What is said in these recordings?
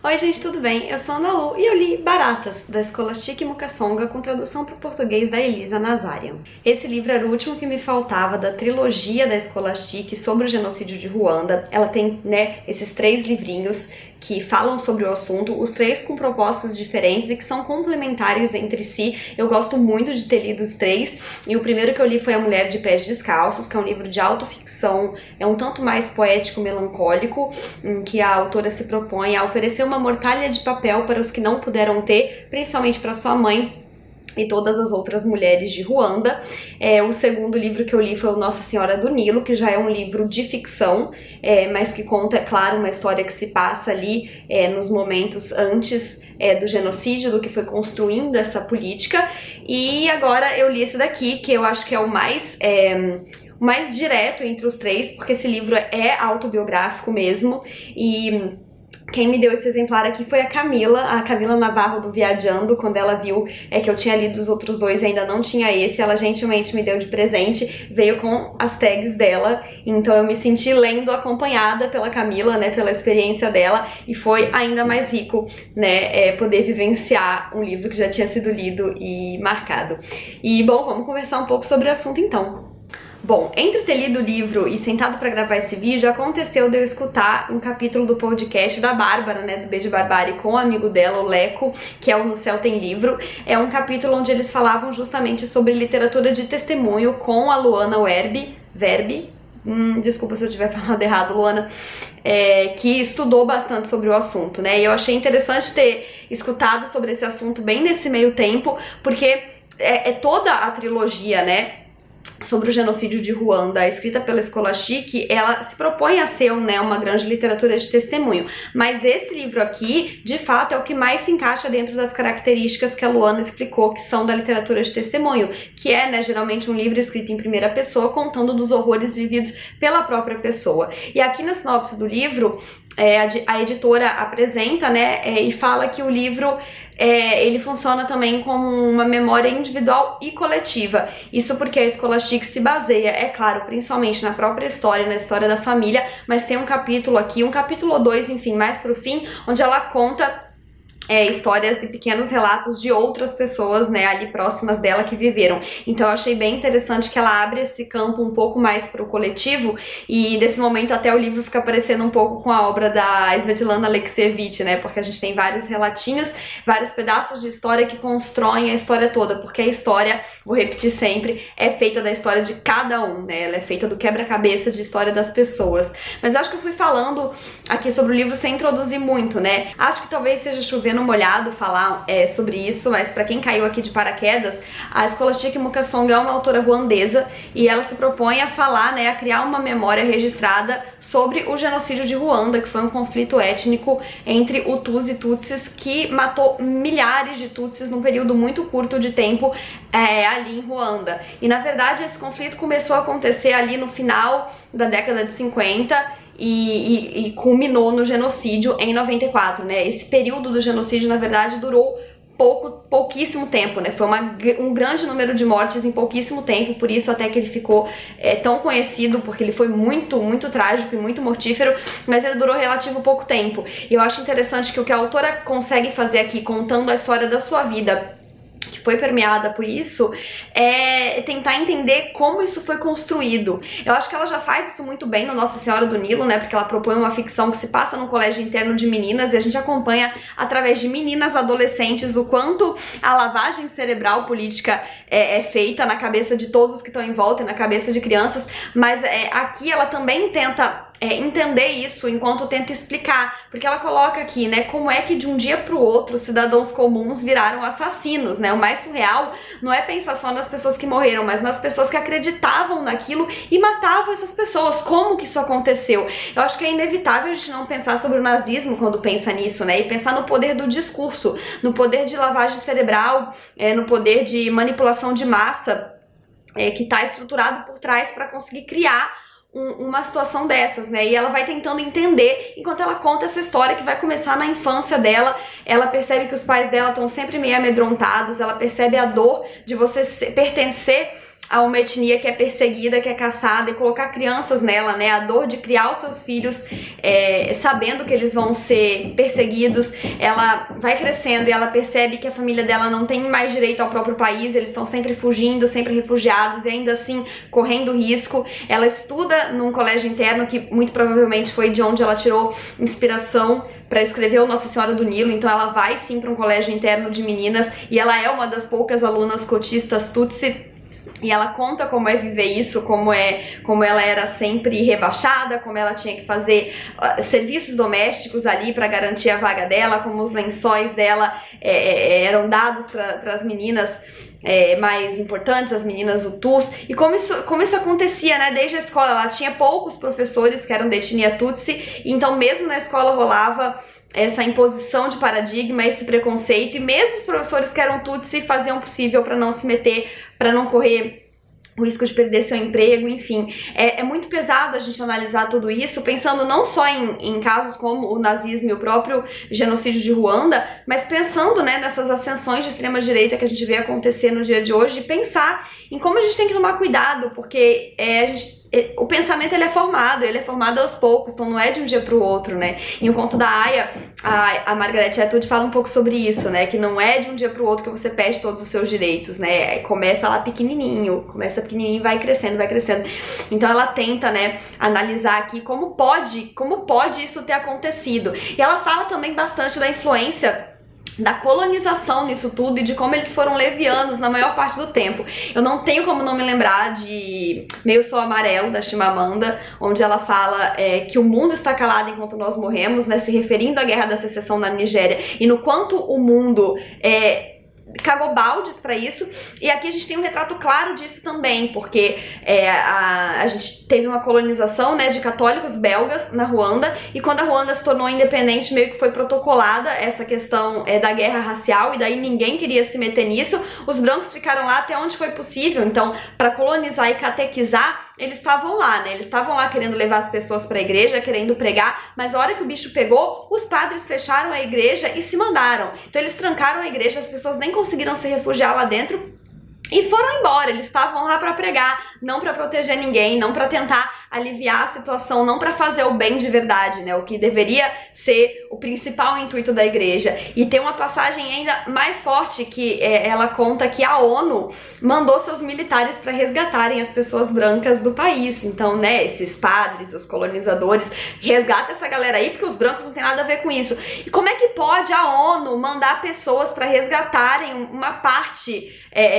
Oi gente, tudo bem? Eu sou a Ana Lu e eu li Baratas, da Scholastic Mukasonga, com tradução para o português da Elisa Nazarian. Esse livro era o último que me faltava da trilogia da Scholastic sobre o genocídio de Ruanda. Ela tem, esses 3 livrinhos que falam sobre o assunto, os 3 com propostas diferentes e que são complementares entre si. Eu gosto muito de ter lido os 3, e o primeiro que eu li foi A Mulher de Pés Descalços, que é um livro de autoficção, é um tanto mais poético, melancólico, em que a autora se propõe a oferecer uma mortalha de papel para os que não puderam ter, principalmente para sua mãe e todas as outras mulheres de Ruanda. O segundo livro que eu li foi o Nossa Senhora do Nilo, que já é um livro de ficção, mas que conta, é claro, uma história que se passa ali nos momentos antes do genocídio, do que foi construindo essa política. E agora eu li esse daqui, que eu acho que é o mais direto entre os 3, porque esse livro é autobiográfico mesmo, e quem me deu esse exemplar aqui foi a Camila Navarro do Viajando. Quando ela viu que eu tinha lido os outros 2 e ainda não tinha esse, ela gentilmente me deu de presente, veio com as tags dela, então eu me senti lendo acompanhada pela Camila, pela experiência dela, e foi ainda mais rico, poder vivenciar um livro que já tinha sido lido e marcado. E bom, vamos conversar um pouco sobre o assunto então. Bom, entre ter lido o livro e sentado para gravar esse vídeo, aconteceu de eu escutar um capítulo do podcast da Bárbara, do B de Barbárie, com o amigo dela, o Leco, que é o No Céu Tem Livro. É um capítulo onde eles falavam justamente sobre literatura de testemunho com a Luana Verbi, desculpa se eu tiver falado errado, Luana, que estudou bastante sobre o assunto, E eu achei interessante ter escutado sobre esse assunto bem nesse meio tempo, porque é toda a trilogia, sobre o genocídio de Ruanda, escrita pela Scholastic, ela se propõe a ser uma grande literatura de testemunho, mas esse livro aqui, de fato, é o que mais se encaixa dentro das características que a Luana explicou que são da literatura de testemunho, que é, geralmente um livro escrito em primeira pessoa, contando dos horrores vividos pela própria pessoa. E aqui na sinopse do livro, a editora apresenta, e fala que o livro ele funciona também como uma memória individual e coletiva. Isso porque a Scholastic se baseia, é claro, principalmente na própria história, na história da família, mas tem um capítulo aqui, um capítulo ou 2, enfim, mais pro fim, onde ela conta histórias e pequenos relatos de outras pessoas, ali próximas dela que viveram. Então eu achei bem interessante que ela abre esse campo um pouco mais para o coletivo, e desse momento até o livro fica parecendo um pouco com a obra da Svetlana Alexievich, porque a gente tem vários relatinhos, vários pedaços de história que constroem a história toda, porque a história, vou repetir sempre, é feita da história de cada um, ela é feita do quebra-cabeça de história das pessoas. Mas eu acho que eu fui falando aqui sobre o livro sem introduzir muito, Acho que talvez seja chovendo molhado falar sobre isso, mas pra quem caiu aqui de paraquedas, a Scholastic Mukasonga é uma autora ruandesa, e ela se propõe a falar, a criar uma memória registrada sobre o genocídio de Ruanda, que foi um conflito étnico entre Hutus e Tutsis, que matou milhares de Tutsis num período muito curto de tempo ali em Ruanda. E na verdade esse conflito começou a acontecer ali no final da década de 50, e culminou no genocídio em 94, Esse período do genocídio, na verdade, durou pouquíssimo tempo, Foi um grande número de mortes em pouquíssimo tempo, por isso até que ele ficou tão conhecido, porque ele foi muito, muito trágico e muito mortífero, mas ele durou relativo pouco tempo. E eu acho interessante que o que a autora consegue fazer aqui, contando a história da sua vida, que foi permeada por isso, é tentar entender como isso foi construído. Eu acho que ela já faz isso muito bem no Nossa Senhora do Nilo, porque ela propõe uma ficção que se passa num colégio interno de meninas, e a gente acompanha através de meninas adolescentes o quanto a lavagem cerebral política é feita na cabeça de todos que estão em volta e na cabeça de crianças, mas aqui ela também tenta entender isso enquanto tenta explicar, porque ela coloca aqui, como é que de um dia pro outro cidadãos comuns viraram assassinos, O mais surreal não é pensar só nas pessoas que morreram, mas nas pessoas que acreditavam naquilo e matavam essas pessoas. Como que isso aconteceu? Eu acho que é inevitável a gente não pensar sobre o nazismo quando pensa nisso, e pensar no poder do discurso, no poder de lavagem cerebral, no poder de manipulação de massa, que está estruturado por trás para conseguir criar uma situação dessas, E ela vai tentando entender enquanto ela conta essa história que vai começar na infância dela. Ela percebe que os pais dela estão sempre meio amedrontados, ela percebe a dor de você pertencer a uma etnia que é perseguida, que é caçada, e colocar crianças nela, né? A dor de criar os seus filhos sabendo que eles vão ser perseguidos. Ela vai crescendo e ela percebe que a família dela não tem mais direito ao próprio país, eles estão sempre fugindo, sempre refugiados e ainda assim correndo risco. Ela estuda num colégio interno que muito provavelmente foi de onde ela tirou inspiração para escrever o Nossa Senhora do Nilo. Então ela vai sim para um colégio interno de meninas e ela é uma das poucas alunas cotistas Tutsi. E ela conta como é viver isso, como ela era sempre rebaixada, como ela tinha que fazer serviços domésticos ali para garantir a vaga dela, como os lençóis dela eram dados para as meninas mais importantes, as meninas Hutus, e como isso acontecia, né? Desde a escola ela tinha poucos professores que eram de etnia Tutsi, então mesmo na escola rolava essa imposição de paradigma, esse preconceito, e mesmo os professores que eram Tutsi faziam o possível para não se meter, para não correr o risco de perder seu emprego, enfim. É muito pesado a gente analisar tudo isso, pensando não só em casos como o nazismo e o próprio genocídio de Ruanda, mas pensando, né, nessas ascensões de extrema-direita que a gente vê acontecer no dia de hoje, e pensar em como a gente tem que tomar cuidado, porque o pensamento ele é formado aos poucos, então não é de um dia para o outro, né? Em O Conto da Aya, a Margaret Atwood fala um pouco sobre isso, né? Que não é de um dia para o outro que você perde todos os seus direitos, né? Começa lá pequenininho e vai crescendo, vai crescendo. Então ela tenta, né, analisar aqui como pode isso ter acontecido. E ela fala também bastante da influência da colonização nisso tudo e de como eles foram levianos na maior parte do tempo. Eu não tenho como não me lembrar de Meio Sol Amarelo, da Chimamanda, onde ela fala que o mundo está calado enquanto nós morremos, né, se referindo à Guerra da Secessão na Nigéria, e no quanto o mundo cagou baldes pra isso. E aqui a gente tem um retrato claro disso também, porque a gente teve uma colonização, né, de católicos belgas na Ruanda, e quando a Ruanda se tornou independente, meio que foi protocolada essa questão da guerra racial, e daí ninguém queria se meter nisso. Os brancos ficaram lá até onde foi possível, então para colonizar e catequizar eles estavam lá, né? Eles estavam lá querendo levar as pessoas para a igreja, querendo pregar, mas a hora que o bicho pegou, os padres fecharam a igreja e se mandaram. Então eles trancaram a igreja, as pessoas nem conseguiram se refugiar lá dentro e foram embora. Eles estavam lá para pregar, não para proteger ninguém, não para tentar aliviar a situação, não para fazer o bem de verdade, né? O que deveria ser o principal intuito da igreja. E tem uma passagem ainda mais forte que ela conta que a ONU mandou seus militares para resgatarem as pessoas brancas do país. Então, né, esses padres, os colonizadores, resgata essa galera aí, porque os brancos não tem nada a ver com isso. E como é que pode a ONU mandar pessoas para resgatarem uma parte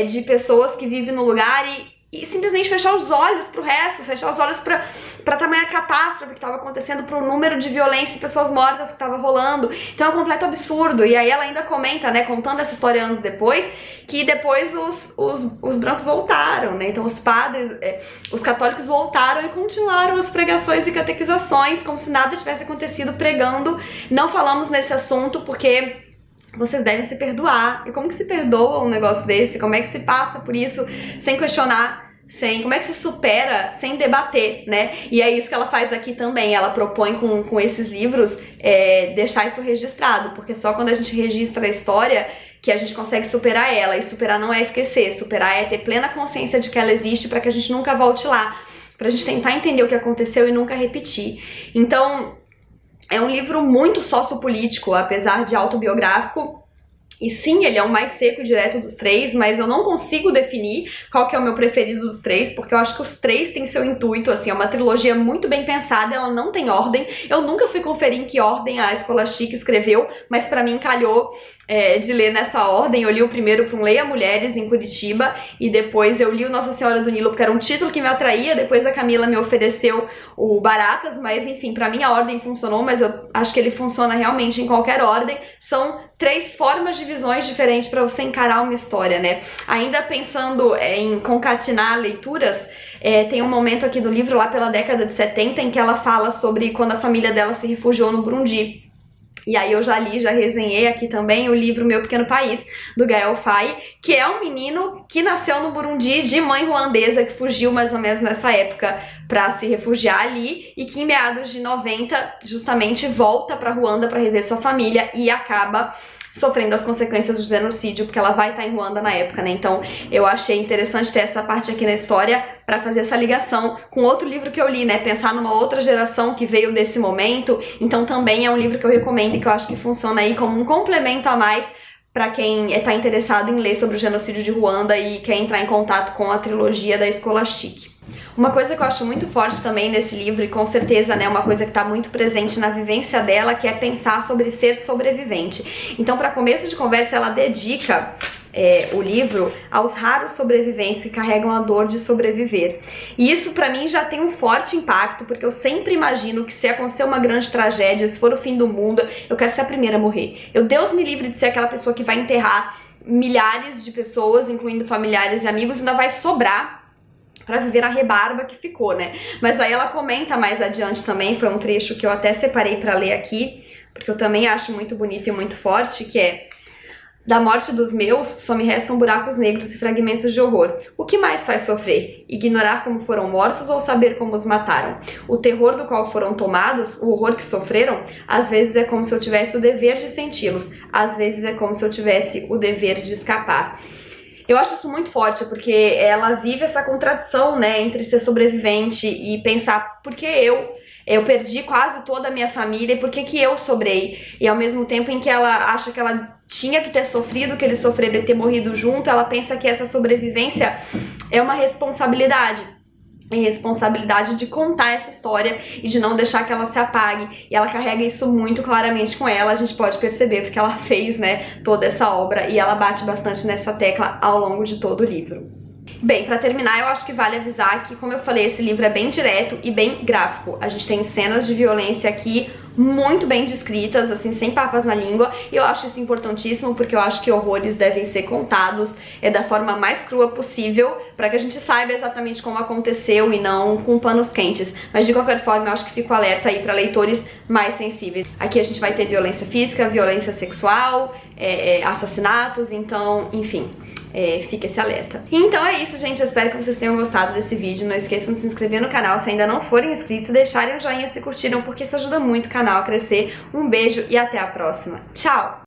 de pessoas que vivem no lugar e simplesmente fechar os olhos pro resto, fechar os olhos pra tamanha catástrofe que estava acontecendo, pro número de violência e pessoas mortas que estava rolando. Então é um completo absurdo. E aí ela ainda comenta, né, contando essa história anos depois, que depois os brancos voltaram, né? Então os padres, os católicos voltaram e continuaram as pregações e catequizações como se nada tivesse acontecido, pregando. Não falamos nesse assunto porque vocês devem se perdoar. E como que se perdoa um negócio desse? Como é que se passa por isso sem questionar? Como é que se supera sem debater, né? E é isso que ela faz aqui também. Ela propõe com esses livros deixar isso registrado, porque só quando a gente registra a história que a gente consegue superar ela. E superar não é esquecer, superar é ter plena consciência de que ela existe para que a gente nunca volte lá, pra gente tentar entender o que aconteceu e nunca repetir. Então é um livro muito sociopolítico, apesar de autobiográfico. E sim, ele é o mais seco e direto dos três, mas eu não consigo definir qual que é o meu preferido dos três, porque eu acho que os três têm seu intuito, assim, é uma trilogia muito bem pensada, ela não tem ordem. Eu nunca fui conferir em que ordem a Scholastic escreveu, mas pra mim calhou de ler nessa ordem. Eu li o primeiro para um Leia Mulheres em Curitiba, e depois eu li o Nossa Senhora do Nilo porque era um título que me atraía, depois a Camila me ofereceu o Baratas, mas enfim, pra mim a ordem funcionou, mas eu acho que ele funciona realmente em qualquer ordem. São três formas de visões diferentes para você encarar uma história, né? Ainda pensando em concatenar leituras, tem um momento aqui do livro, lá pela década de 70, em que ela fala sobre quando a família dela se refugiou no Burundi. E aí eu já resenhei aqui também o livro Meu Pequeno País, do Gael Faye, que é um menino que nasceu no Burundi de mãe ruandesa, que fugiu mais ou menos nessa época para se refugiar ali, e que em meados de 90 justamente volta para Ruanda para rever sua família e acaba sofrendo as consequências do genocídio, porque ela vai estar em Ruanda na época, né? Então eu achei interessante ter essa parte aqui na história para fazer essa ligação com outro livro que eu li, né? Pensar numa outra geração que veio desse momento. Então também é um livro que eu recomendo e que eu acho que funciona aí como um complemento a mais para quem está interessado em ler sobre o genocídio de Ruanda e quer entrar em contato com a trilogia da Scholastic. Uma coisa que eu acho muito forte também nesse livro, e com certeza, né, uma coisa que está muito presente na vivência dela, que é pensar sobre ser sobrevivente. Então, para começo de conversa, ela dedica o livro aos raros sobreviventes que carregam a dor de sobreviver. E isso pra mim já tem um forte impacto, porque eu sempre imagino que se acontecer uma grande tragédia, se for o fim do mundo, eu quero ser a primeira a morrer. Deus me livre de ser aquela pessoa que vai enterrar milhares de pessoas, incluindo familiares e amigos, e ainda vai sobrar pra viver a rebarba que ficou, né? Mas aí ela comenta mais adiante também, foi um trecho que eu até separei pra ler aqui, porque eu também acho muito bonito e muito forte, que é: da morte dos meus, só me restam buracos negros e fragmentos de horror. O que mais faz sofrer? Ignorar como foram mortos ou saber como os mataram? O terror do qual foram tomados, o horror que sofreram, às vezes é como se eu tivesse o dever de senti-los, às vezes é como se eu tivesse o dever de escapar. Eu acho isso muito forte, porque ela vive essa contradição, né, entre ser sobrevivente e pensar, por que eu perdi quase toda a minha família e por que eu sobrei? E ao mesmo tempo em que ela acha que ela tinha que ter sofrido o que eles sofreram e ter morrido junto, ela pensa que essa sobrevivência é uma responsabilidade. É responsabilidade de contar essa história e de não deixar que ela se apague. E ela carrega isso muito claramente com ela, a gente pode perceber, porque ela fez, né, toda essa obra e ela bate bastante nessa tecla ao longo de todo o livro. Bem, pra terminar, eu acho que vale avisar que, como eu falei, esse livro é bem direto e bem gráfico. A gente tem cenas de violência aqui muito bem descritas, assim, sem papas na língua, e eu acho isso importantíssimo, porque eu acho que horrores devem ser contados da forma mais crua possível, para que a gente saiba exatamente como aconteceu e não com panos quentes. Mas de qualquer forma, eu acho que fico alerta aí para leitores mais sensíveis. Aqui a gente vai ter violência física, violência sexual, assassinatos, então, enfim. Fica esse alerta. Então é isso, gente. Eu espero que vocês tenham gostado desse vídeo. Não esqueçam de se inscrever no canal se ainda não forem inscritos, deixarem o joinha se curtiram, porque isso ajuda muito o canal a crescer. Um beijo e até a próxima. Tchau!